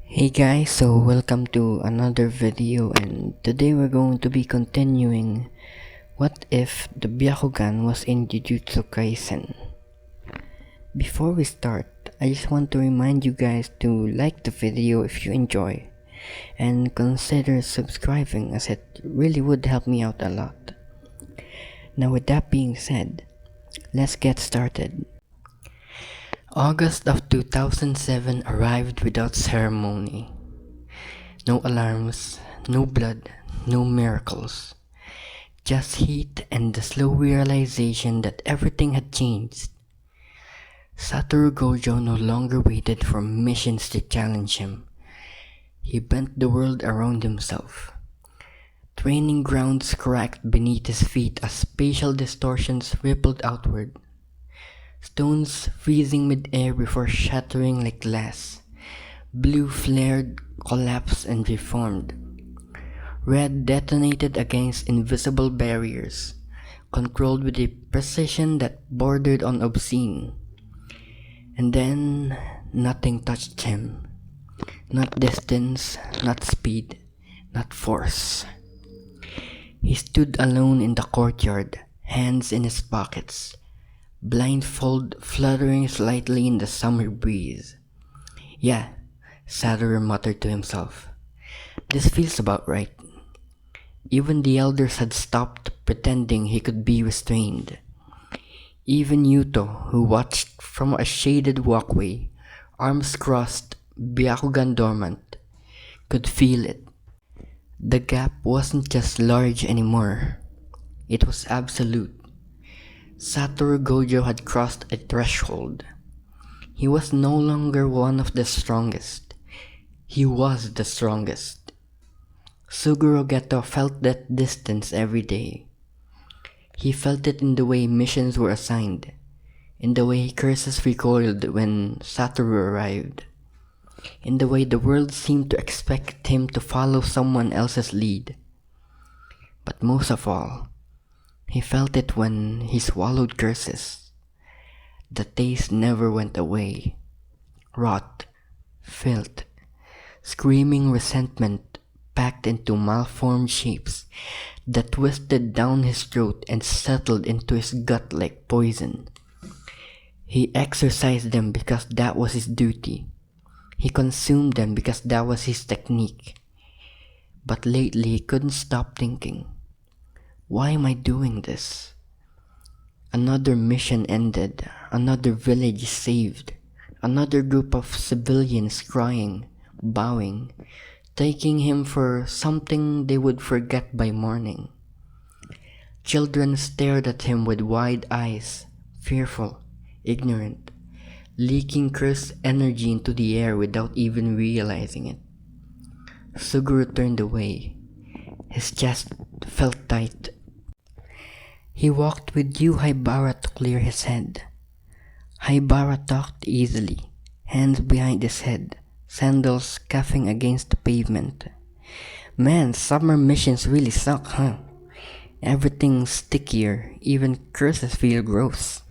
Hey guys, so welcome to another video, and today we're going to be continuing what if the Byakugan was in Jujutsu Kaisen. Before we start, I just want to remind you guys to like the video if you enjoy and consider subscribing, as it really would help me out a lot. Now with that being said, let's get started. August of 2007 arrived without ceremony. No alarms, no blood, no miracles. Just heat and the slow realization that everything had changed. Satoru Gojo no longer waited for missions to challenge him. He bent the world around himself. Training grounds cracked beneath his feet as spatial distortions rippled outward. Stones freezing mid-air before shattering like glass. Blue flared, collapsed, and reformed. Red detonated against invisible barriers, controlled with a precision that bordered on obscene. And then, nothing touched him. Not distance, not speed, not force. He stood alone in the courtyard, hands in his pockets, blindfold fluttering slightly in the summer breeze. Yeah, Satoru muttered to himself. This feels about right. Even the elders had stopped pretending he could be restrained. Even Yuto, who watched from a shaded walkway, arms crossed, Byakugan dormant, could feel it. The gap wasn't just large anymore. It was absolute. Satoru Gojo had crossed a threshold. He was no longer one of the strongest. He was the strongest. Suguro Geto felt that distance every day. He felt it in the way missions were assigned, in the way curses recoiled when Satoru arrived, in the way the world seemed to expect him to follow someone else's lead. But most of all, he felt it when he swallowed curses. The taste never went away. Rot, filth, screaming resentment packed into malformed shapes that twisted down his throat and settled into his gut like poison. He exercised them because that was his duty. He consumed them because that was his technique. But lately he couldn't stop thinking, why am I doing this? Another mission ended, another village saved, another group of civilians crying, bowing, taking him for something they would forget by morning. Children stared at him with wide eyes, fearful, ignorant, leaking cursed energy into the air without even realizing it. Suguru turned away. His chest felt tight. He walked with Yu Haibara to clear his head. Haibara talked easily, hands behind his head, sandals scuffing against the pavement. Man, summer missions really suck, huh? Everything's stickier, even curses feel gross.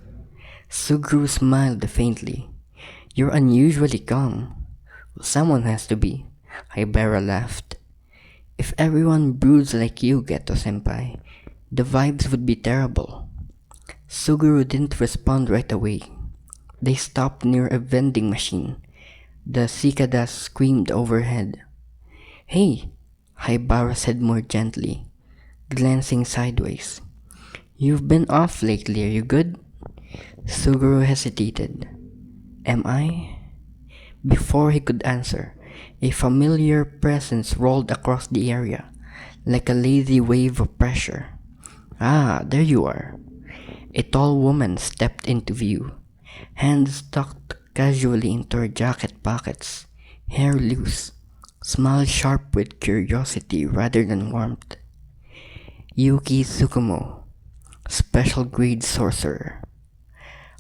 Suguru smiled faintly. You're unusually calm. Someone has to be. Haibara laughed. If everyone broods like you, Geto-senpai, the vibes would be terrible. Suguru didn't respond right away. They stopped near a vending machine. The cicadas screamed overhead. Hey, Haibara said more gently, glancing sideways. You've been off lately, are you good? Suguru hesitated. Am I? Before he could answer, a familiar presence rolled across the area, like a lazy wave of pressure. Ah, there you are. A tall woman stepped into view, hands tucked casually into her jacket pockets, hair loose, smile sharp with curiosity rather than warmth. Yuki Tsukumo, special grade sorcerer.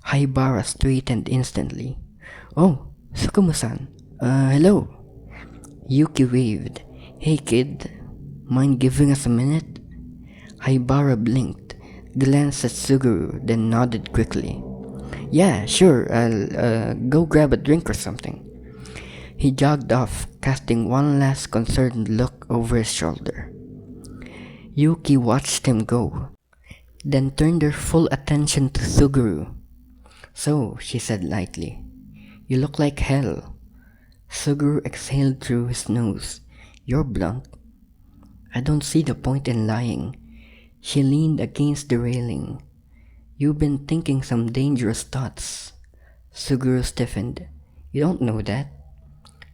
Haibara straightened instantly. Oh, Tsukumo-san. Hello. Yuki waved. Hey kid, mind giving us a minute? Haibara blinked, glanced at Suguru, then nodded quickly. Yeah, sure, I'll go grab a drink or something. He jogged off, casting one last concerned look over his shoulder. Yuki watched him go, then turned her full attention to Suguru. "So," she said lightly, "you look like hell." Suguru exhaled through his nose. "You're blunt." "I don't see the point in lying." She leaned against the railing. "You've been thinking some dangerous thoughts." Suguru stiffened. "You don't know that."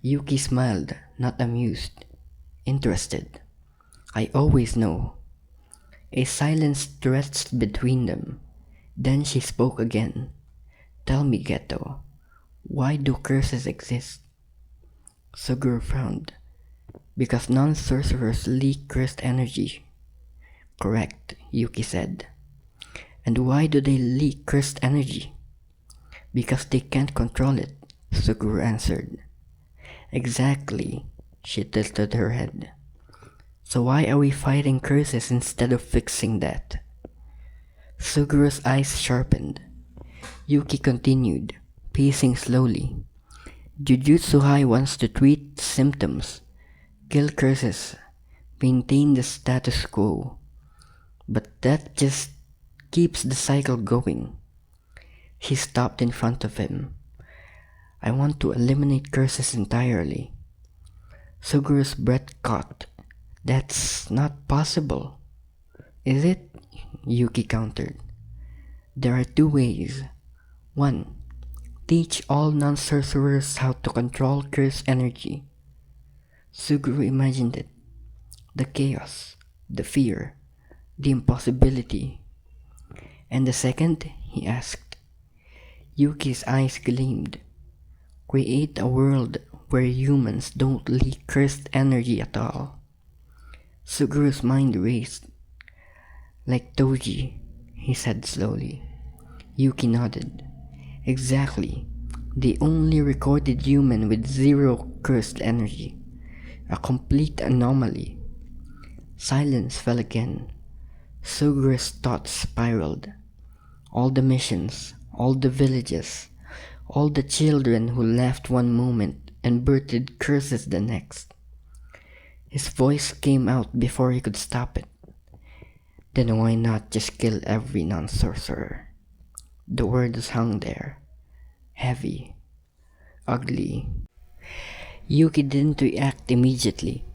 Yuki smiled, not amused, interested. "I always know." A silence stretched between them. Then she spoke again. "Tell me, Geto, why do curses exist?" Suguru frowned. "Because non-sorcerers leak cursed energy." "Correct," Yuki said. "And why do they leak cursed energy?" "Because they can't control it," Suguru answered. "Exactly," she tilted her head. "So why are we fighting curses instead of fixing that?" Suguru's eyes sharpened. Yuki continued, pacing slowly. "Jujutsu High wants to treat symptoms, kill curses, maintain the status quo. But that just keeps the cycle going." She stopped in front of him. "I want to eliminate curses entirely." Suguru's breath caught. "That's not possible." "Is it?" Yuki countered. "There are two ways. 1. Teach all non-sorcerers how to control curse energy." Suguru imagined it. The chaos, the fear, the impossibility. "And the second?" he asked. Yuki's eyes gleamed. "Create a world where humans don't leak cursed energy at all." Suguru's mind raced. "Like Toji," he said slowly. Yuki nodded. "Exactly. The only recorded human with zero cursed energy. A complete anomaly." Silence fell again. Suguru's thoughts spiraled. All the missions, all the villages, all the children who laughed one moment and birthed curses the next. His voice came out before he could stop it. "Then why not just kill every non-sorcerer?" The words hung there, heavy, ugly. Yuki didn't react immediately.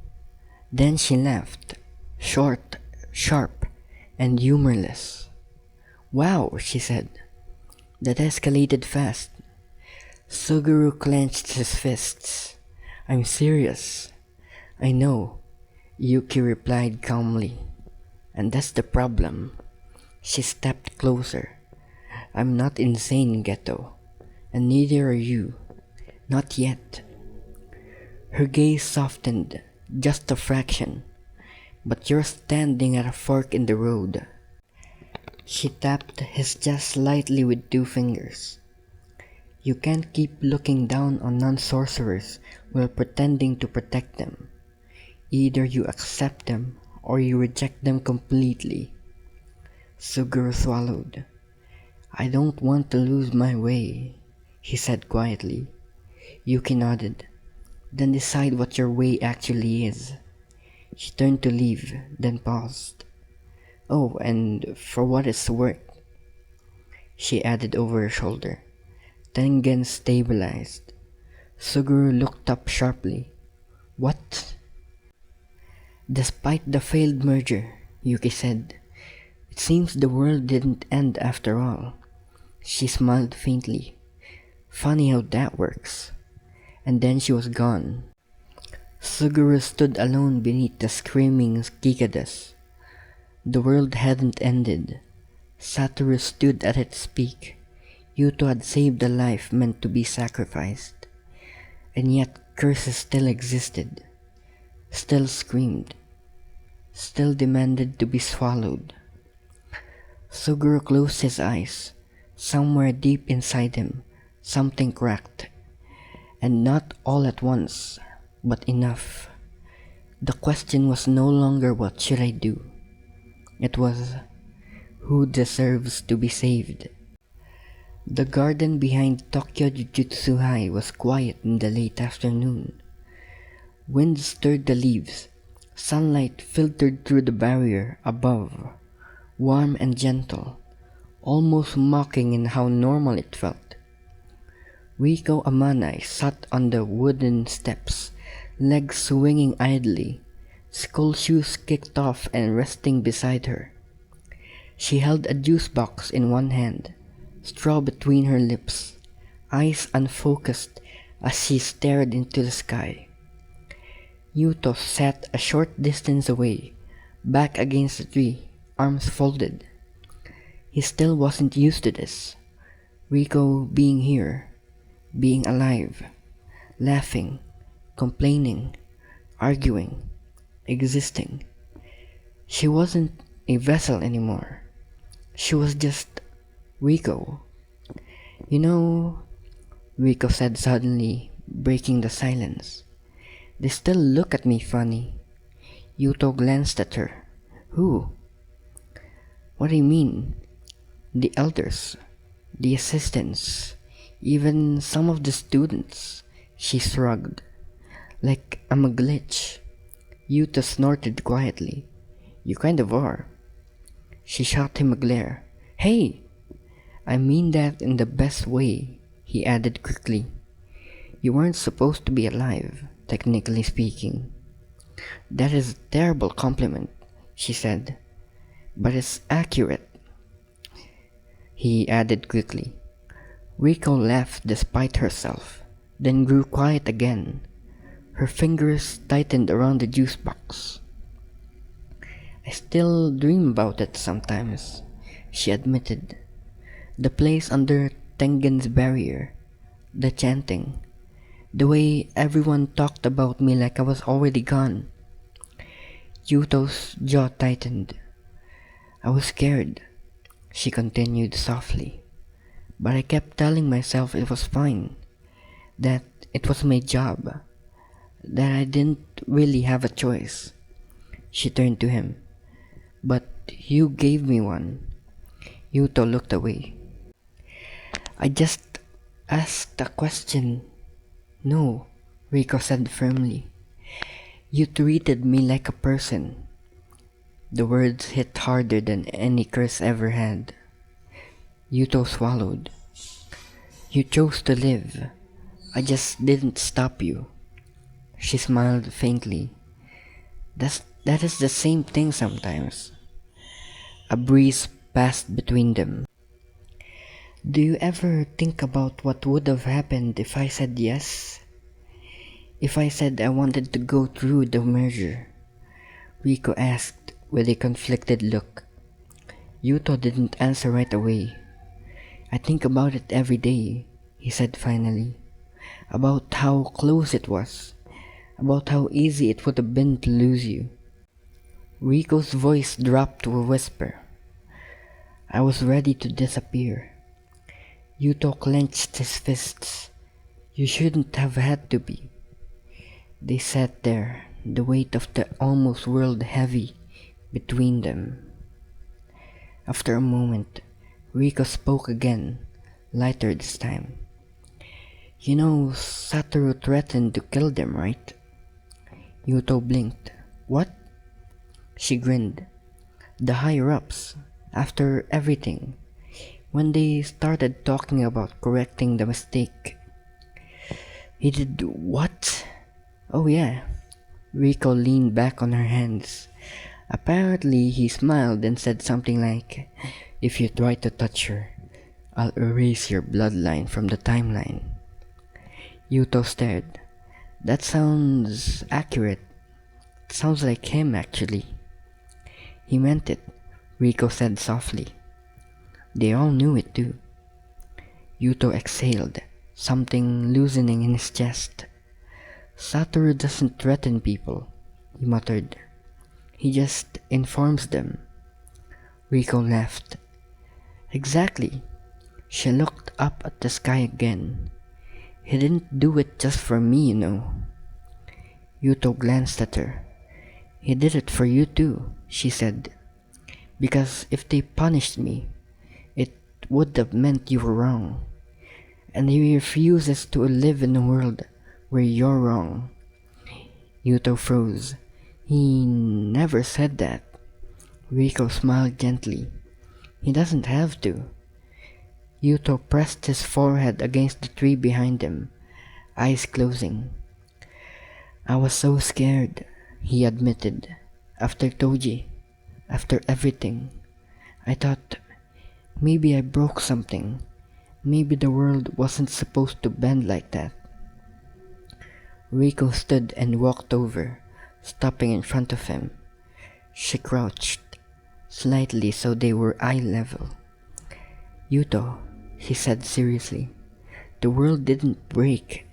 Then she laughed, short, sharp, and humorless. "Wow," she said. "That escalated fast." Suguru clenched his fists. "I'm serious." "I know," Yuki replied calmly. "And that's the problem." She stepped closer. "I'm not insane, Geto. And neither are you. Not yet." Her gaze softened, just a fraction. "But you're standing at a fork in the road." She tapped his chest lightly with two fingers. "You can't keep looking down on non-sorcerers while pretending to protect them. Either you accept them or you reject them completely." Suguru swallowed. "I don't want to lose my way," he said quietly. Yuki nodded. "Then decide what your way actually is." She turned to leave, then paused. "Oh, and for what it's worth," she added over her shoulder. Tengen stabilized. Suguru looked up sharply. "What?" "Despite the failed merger," Yuki said, "it seems the world didn't end after all." She smiled faintly. "Funny how that works." And then she was gone. Suguru stood alone beneath the screaming cicadas. The world hadn't ended. Satoru stood at its peak. Yuto had saved a life meant to be sacrificed. And yet curses still existed. Still screamed. Still demanded to be swallowed. Suguru closed his eyes. Somewhere deep inside him, something cracked. And not all at once, but enough. The question was no longer what should I do. It was, who deserves to be saved? The garden behind Tokyo Jujutsu High was quiet in the late afternoon. Wind stirred the leaves. Sunlight filtered through the barrier above, warm and gentle, almost mocking in how normal it felt. Riko Amanai sat on the wooden steps, legs swinging idly, school shoes kicked off and resting beside her. She held a juice box in one hand, straw between her lips, eyes unfocused as she stared into the sky. Yuto sat a short distance away, back against the tree, arms folded. He still wasn't used to this. Riko being here, being alive, laughing, complaining, arguing, existing. She wasn't a vessel anymore. She was just Riko. You know, Riko said suddenly, breaking the silence. They still look at me funny. Yuto glanced at her. Who? What do you mean? The elders, the assistants, even some of the students. She shrugged. Like I'm a glitch. Yuta snorted quietly. You kind of are. She shot him a glare. Hey! I mean that in the best way, he added quickly. You weren't supposed to be alive, technically speaking. That is a terrible compliment, she said. But it's accurate, he added quickly. Riko laughed despite herself, then grew quiet again. Her fingers tightened around the juice box. I still dream about it sometimes, she admitted. The place under Tengen's barrier, the chanting, the way everyone talked about me like I was already gone. Yuto's jaw tightened. I was scared, she continued softly, but I kept telling myself it was fine, that it was my job, that I didn't really have a choice. She turned to him. But you gave me one. Yuto looked away. I just asked a question. No, Riko said firmly. You treated me like a person. The words hit harder than any curse ever had. Yuto swallowed. You chose to live. I just didn't stop you. She smiled faintly. That is the same thing sometimes. A breeze passed between them. Do you ever think about what would have happened if I said yes? If I said I wanted to go through the merger? Riko asked with a conflicted look. Yuto didn't answer right away. I think about it every day, he said finally. About how close it was. About how easy it would have been to lose you. Riko's voice dropped to a whisper. I was ready to disappear. Yuto clenched his fists. You shouldn't have had to be. They sat there, the weight of the almost world heavy between them. After a moment, Riko spoke again, lighter this time. You know, Satoru threatened to kill them, right? Yuto blinked. What? She grinned. The higher-ups, after everything, when they started talking about correcting the mistake. He did what? Oh yeah. Riko leaned back on her hands. Apparently he smiled and said something like, if you try to touch her, I'll erase your bloodline from the timeline. Yuto stared. That sounds accurate. It sounds like him, actually. He meant it, Riko said softly. They all knew it too. Yuto exhaled, something loosening in his chest. Satoru doesn't threaten people, he muttered. He just informs them. Riko laughed. Exactly. She looked up at the sky again. He didn't do it just for me, you know. Yuto glanced at her. He did it for you too, she said. Because if they punished me, it would have meant you were wrong. And he refuses to live in a world where you're wrong. Yuto froze. He never said that. Rico smiled gently. He doesn't have to. Yuto pressed his forehead against the tree behind him, eyes closing. I was so scared, he admitted. After Toji, after everything, I thought maybe I broke something. Maybe the world wasn't supposed to bend like that. Rico stood and walked over, stopping in front of him. She crouched, slightly so they were eye level. Yuto, he said seriously, the world didn't break.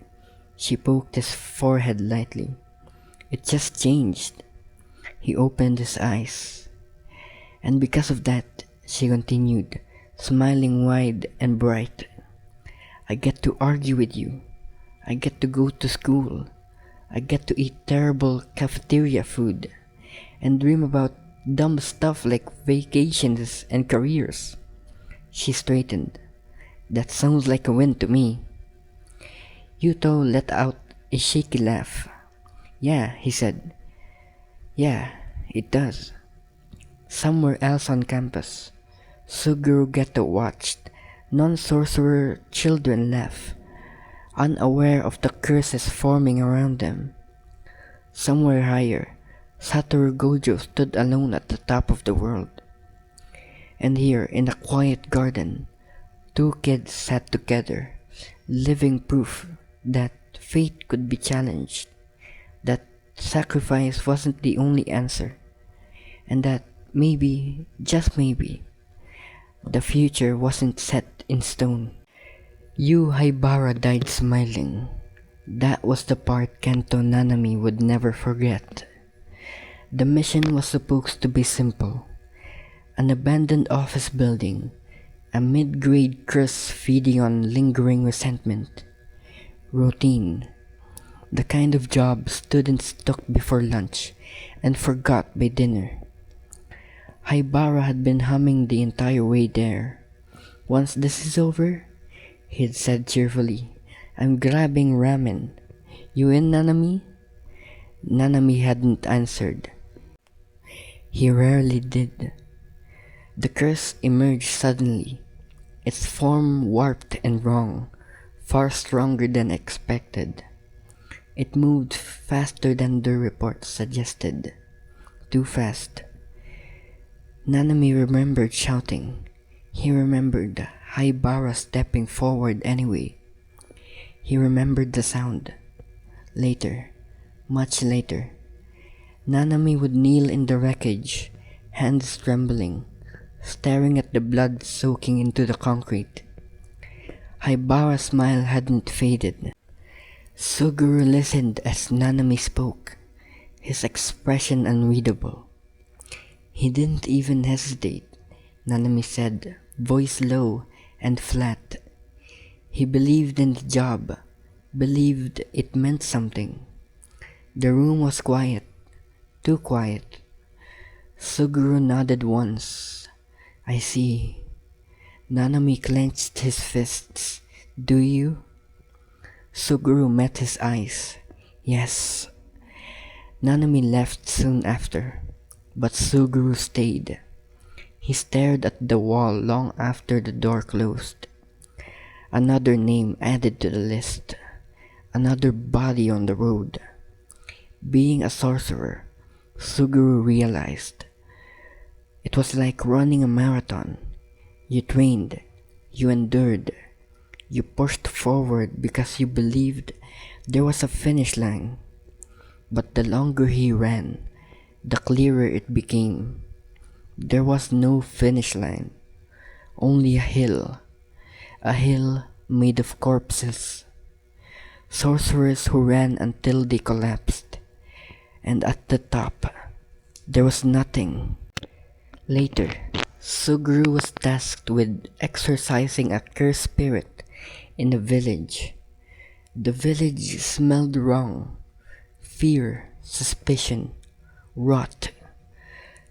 She poked his forehead lightly. It just changed. He opened his eyes. And because of that, she continued, smiling wide and bright. I get to argue with you. I get to go to school. I get to eat terrible cafeteria food and dream about dumb stuff like vacations and careers. She straightened. That sounds like a win to me. Yuto let out a shaky laugh. Yeah, he said. Yeah, it does. Somewhere else on campus, Suguru Geto watched non-sorcerer children laugh, unaware of the curses forming around them. Somewhere higher, Satoru Gojo stood alone at the top of the world. And here, in a quiet garden, two kids sat together, living proof that fate could be challenged, that sacrifice wasn't the only answer, and that maybe, just maybe, the future wasn't set in stone. Yu Haibara died smiling. That was the part Kento Nanami would never forget. The mission was supposed to be simple. An abandoned office building, a mid-grade curse feeding on lingering resentment. Routine. The kind of job students took before lunch and forgot by dinner. Haibara had been humming the entire way there. Once this is over, he'd said cheerfully, I'm grabbing ramen. You in, Nanami? Nanami hadn't answered. He rarely did. The curse emerged suddenly, its form warped and wrong, far stronger than expected. It moved faster than the report suggested. Too fast. Nanami remembered shouting. He remembered Haibara stepping forward anyway. He remembered the sound. Later, much later, Nanami would kneel in the wreckage, hands trembling, staring at the blood soaking into the concrete. Haibara's smile hadn't faded. Suguru listened as Nanami spoke, his expression unreadable. He didn't even hesitate, Nanami said, voice low and flat. He believed in the job, believed it meant something. The room was quiet, too quiet. Suguru nodded once. I see. Nanami clenched his fists. Do you? Suguru met his eyes. Yes. Nanami left soon after, but Suguru stayed. He stared at the wall long after the door closed. Another name added to the list. Another body on the road. Being a sorcerer, Suguru realized. It was like running a marathon. You trained, you endured, you pushed forward because you believed there was a finish line. But the longer he ran, the clearer it became. There was no finish line, only a hill made of corpses. Sorcerers who ran until they collapsed, and at the top, there was nothing. Later, Suguru was tasked with exorcising a cursed spirit in the village. The village smelled wrong. Fear, suspicion, rot.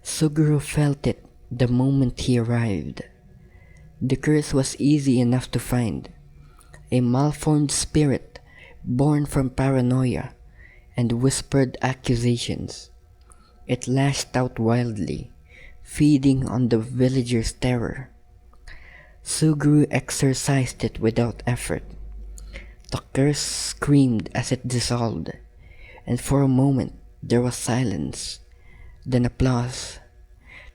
Suguru felt it the moment he arrived. The curse was easy enough to find. A malformed spirit born from paranoia and whispered accusations. It lashed out wildly, feeding on the villagers' terror. Suguru exorcised it without effort. The curse screamed as it dissolved, and for a moment there was silence, then applause.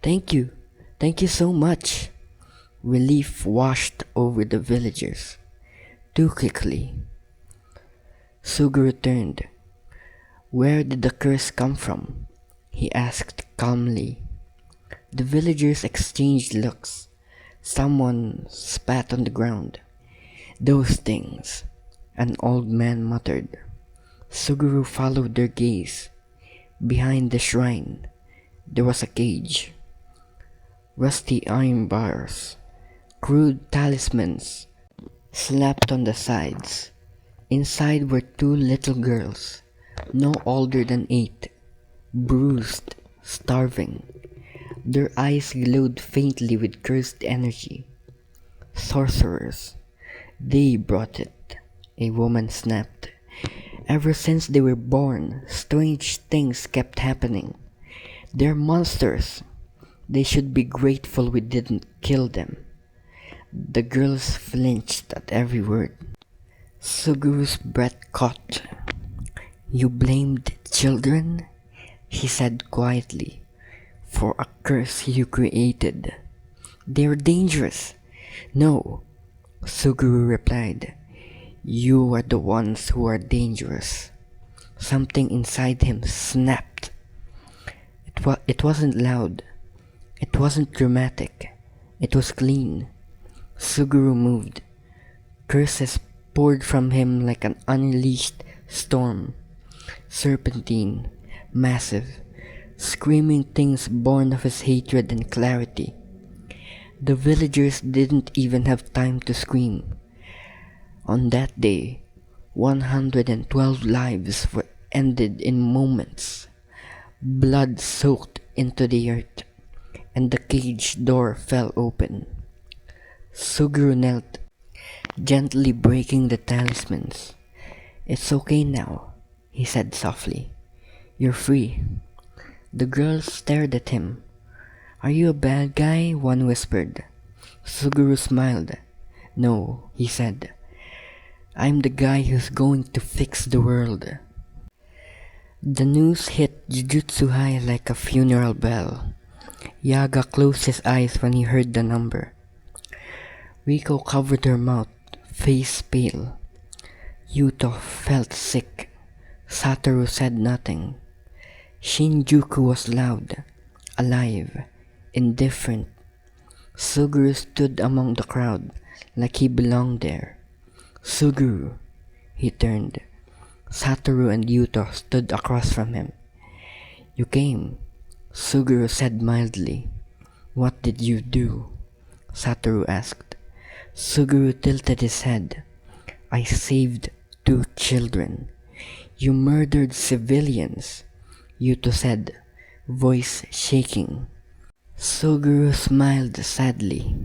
"Thank you! Thank you so much!" Relief washed over the villagers. Too quickly. Suguru turned. "Where did the curse come from?" he asked calmly. The villagers exchanged looks. Someone spat on the ground. "Those things," an old man muttered. Suguru followed their gaze. Behind the shrine, there was a cage. Rusty iron bars, crude talismans slapped on the sides. Inside were two little girls, no older than 8, bruised, starving. Their eyes glowed faintly with cursed energy. "Sorcerers. They brought it," a woman snapped. "Ever since they were born, strange things kept happening. They're monsters. They should be grateful we didn't kill them." The girls flinched at every word. Suguru's breath caught. "You blamed children?" he said quietly. "For a curse you created. They're dangerous." "No," Suguru replied. "You are the ones who are dangerous." Something inside him snapped. It wasn't loud. It wasn't dramatic. It was clean. Suguru moved. Curses poured from him like an unleashed storm. Serpentine, massive, screaming things born of his hatred and clarity. The villagers didn't even have time to scream. On that day, 112 lives were ended in moments. Blood soaked into the earth, and the cage door fell open. Suguru knelt, gently breaking the talismans. "It's okay now," he said softly. "You're free." The girls stared at him. "Are you a bad guy?" one whispered. Suguru smiled. "No," he said. "I'm the guy who's going to fix the world." The news hit Jujutsu High like a funeral bell. Yaga closed his eyes when he heard the number. Riko covered her mouth, face pale. Yuto felt sick. Satoru said nothing. Shinjuku was loud, alive, indifferent. Suguru stood among the crowd like he belonged there. "Suguru," he turned. Satoru and Yuto stood across from him. "You came," Suguru said mildly. "What did you do?" Satoru asked. Suguru tilted his head. "I saved 2 children. You murdered civilians," Yuto said, voice shaking. Suguru smiled sadly.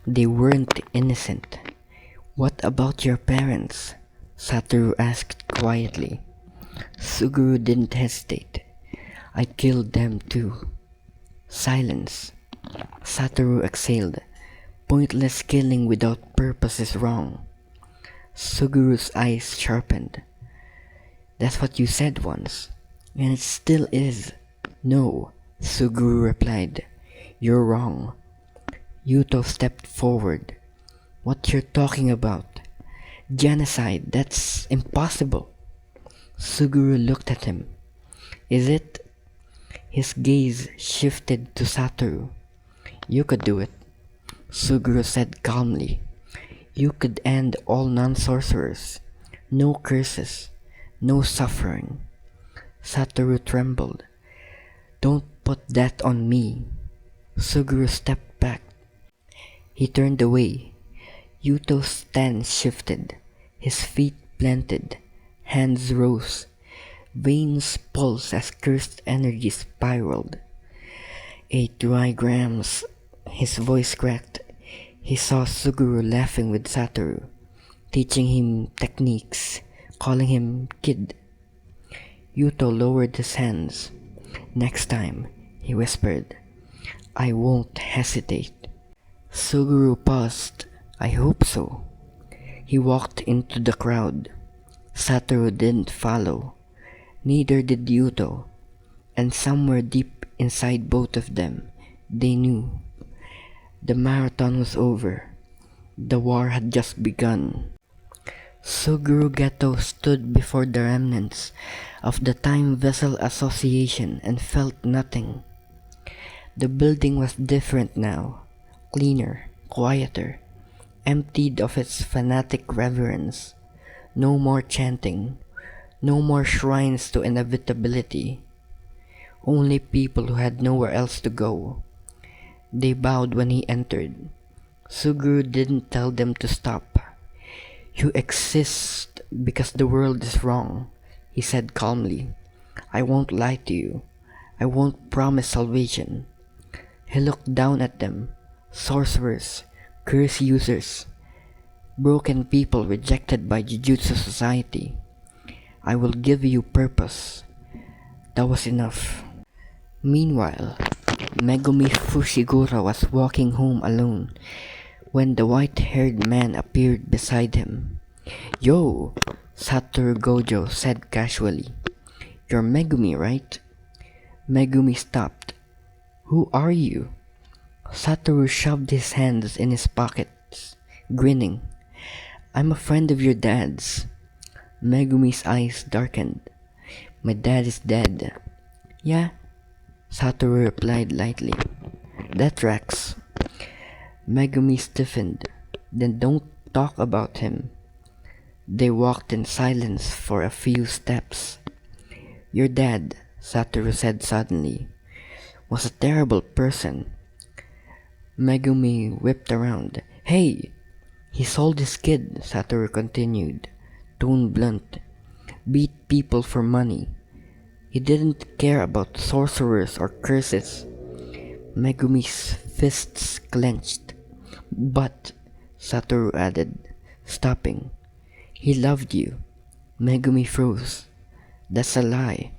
"They weren't innocent." "What about your parents?" Satoru asked quietly. Suguru didn't hesitate. "I killed them too." Silence. Satoru exhaled. "Pointless killing without purpose is wrong." Suguru's eyes sharpened. "That's what you said once, and it still is." "No," Suguru replied. "You're wrong." Yuto stepped forward. "What you're talking about? Genocide, that's impossible." Suguru looked at him. "Is it?" His gaze shifted to Satoru. "You could do it," Suguru said calmly. "You could end all non-sorcerers. No curses, no suffering." Satoru trembled. "Don't put that on me." Suguru stepped back. He turned away. Yuto's stance shifted. His feet planted. Hands rose. Veins pulsed as cursed energy spiraled. 8 dry grams. His voice cracked. He saw Suguru laughing with Satoru, teaching him techniques, calling him kid. Yuto lowered his hands. "Next time," he whispered, "I won't hesitate." Suguru paused. "I hope so." He walked into the crowd. Satoru didn't follow. Neither did Yuto. And somewhere deep inside both of them, they knew. The marathon was over. The war had just begun. Suguru Geto stood before the remnants of the Time Vessel Association and felt nothing. The building was different now, cleaner, quieter, emptied of its fanatic reverence. No more chanting, no more shrines to inevitability. Only people who had nowhere else to go. They bowed when he entered. Suguru didn't tell them to stop. "You exist because the world is wrong," he said calmly. "I won't lie to you. I won't promise salvation." He looked down at them. Sorcerers, curse users, broken people rejected by Jujutsu society. "I will give you purpose." That was enough. Meanwhile, Megumi Fushiguro was walking home alone when the white-haired man appeared beside him. "Yo," Satoru Gojo said casually. "You're Megumi, right?" Megumi stopped. "Who are you?" Satoru shoved his hands in his pockets, grinning. "I'm a friend of your dad's." Megumi's eyes darkened. "My dad is dead." "Yeah?" Satoru replied lightly. "That tracks." Megumi stiffened. "Then don't talk about him." They walked in silence for a few steps. "Your dad," Satoru said suddenly, "was a terrible person." Megumi whipped around. "Hey! He sold his kid," Satoru continued, tone blunt. "Beat people for money. He didn't care about sorcerers or curses." Megumi's fists clenched. "But," Satoru added, stopping, "he loved you." Megumi froze. "That's a lie."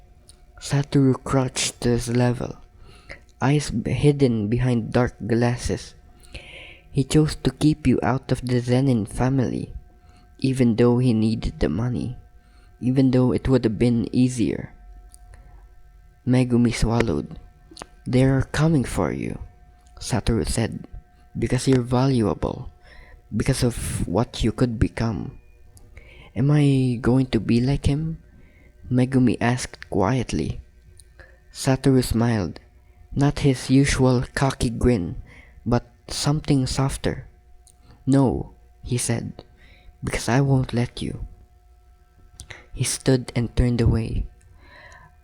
Satoru crouched to his level, eyes hidden behind dark glasses. "He chose to keep you out of the Zenin family, even though he needed the money, even though it would have been easier." Megumi swallowed. "They're coming for you," Satoru said, "because you're valuable, because of what you could become." "Am I going to be like him?" Megumi asked quietly. Satoru smiled, not his usual cocky grin, but something softer. "No," he said, "because I won't let you." He stood and turned away.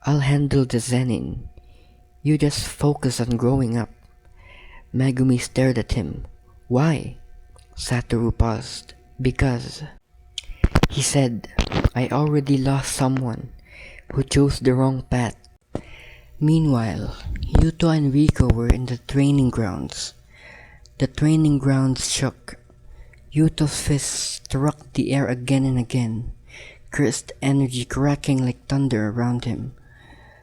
"I'll handle the Zenin. You just focus on growing up." Megumi stared at him. "Why?" Satoru paused. "Because," he said, "I already lost someone who chose the wrong path." Meanwhile, Yuto and Riko were in the training grounds. The training grounds shook. Yuto's fists struck the air again and again, cursed energy cracking like thunder around him.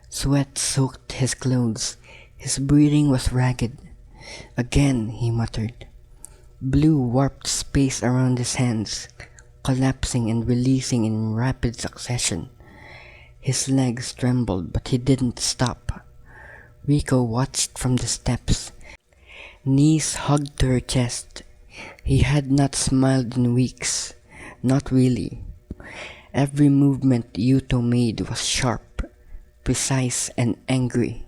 Sweat soaked his clothes. His breathing was ragged. "Again," he muttered. Blue warped space around his hands, collapsing and releasing in rapid succession. His legs trembled, but he didn't stop. Riko watched from the steps. Knees hugged to her chest. He had not smiled in weeks. Not really. Every movement Yuto made was sharp, precise, and angry.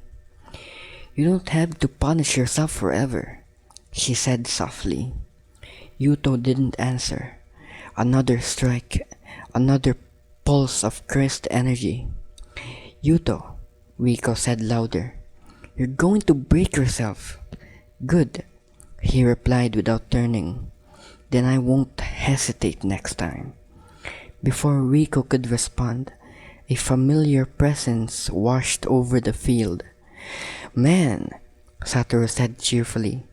"You don't have to punish yourself forever," she said softly. Yuto didn't answer. Another strike, another pulse of cursed energy. "Yuto," Riko said louder, "you're going to break yourself." "Good," he replied without turning. "Then I won't hesitate next time." Before Riko could respond, a familiar presence washed over the field. "Man," Satoru said cheerfully,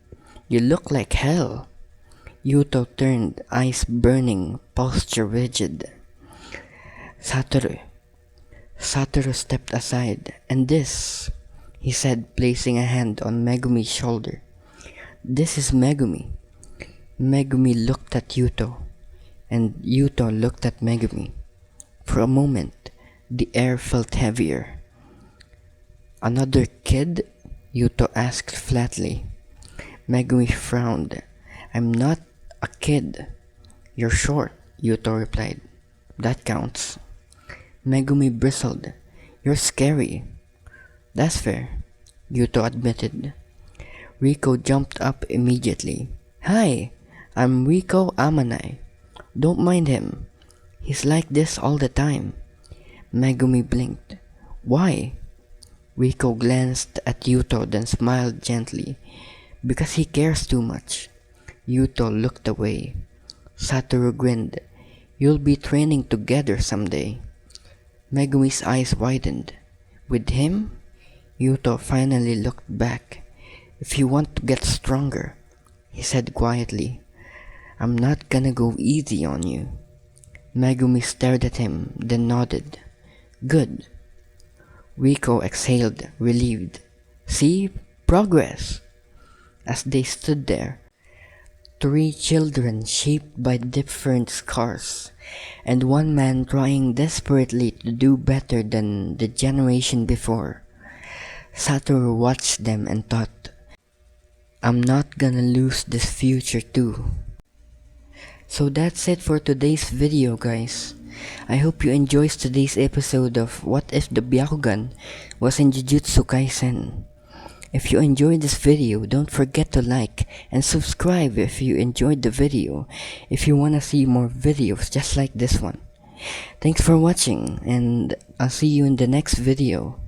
"you look like hell." Yuto turned, eyes burning, posture rigid. "Satoru." Satoru stepped aside. "And this," he said, placing a hand on Megumi's shoulder. "This is Megumi." Megumi looked at Yuto, and Yuto looked at Megumi. For a moment, the air felt heavier. "Another kid?" Yuto asked flatly. Megumi frowned. "I'm not a kid." "You're short," Yuto replied. "That counts." Megumi bristled. "You're scary." "That's fair," Yuto admitted. Riko jumped up immediately. "Hi, I'm Riko Amanai. Don't mind him. He's like this all the time." Megumi blinked. "Why?" Riko glanced at Yuto, then smiled gently. "Because he cares too much." Yuto looked away. Satoru grinned. "You'll be training together someday." Megumi's eyes widened. "With him?" Yuto finally looked back. "If you want to get stronger," he said quietly, "I'm not gonna go easy on you." Megumi stared at him, then nodded. "Good." Riko exhaled, relieved. "See? Progress!" As they stood there, three children shaped by different scars, and one man trying desperately to do better than the generation before. Satoru watched them and thought, "I'm not gonna lose this future too." So that's it for today's video, guys. I hope you enjoyed today's episode of What If the Byakugan Was in Jujutsu Kaisen. If you enjoyed this video, don't forget to like and subscribe if you enjoyed the video, if you wanna see more videos just like this one. Thanks for watching, and I'll see you in the next video.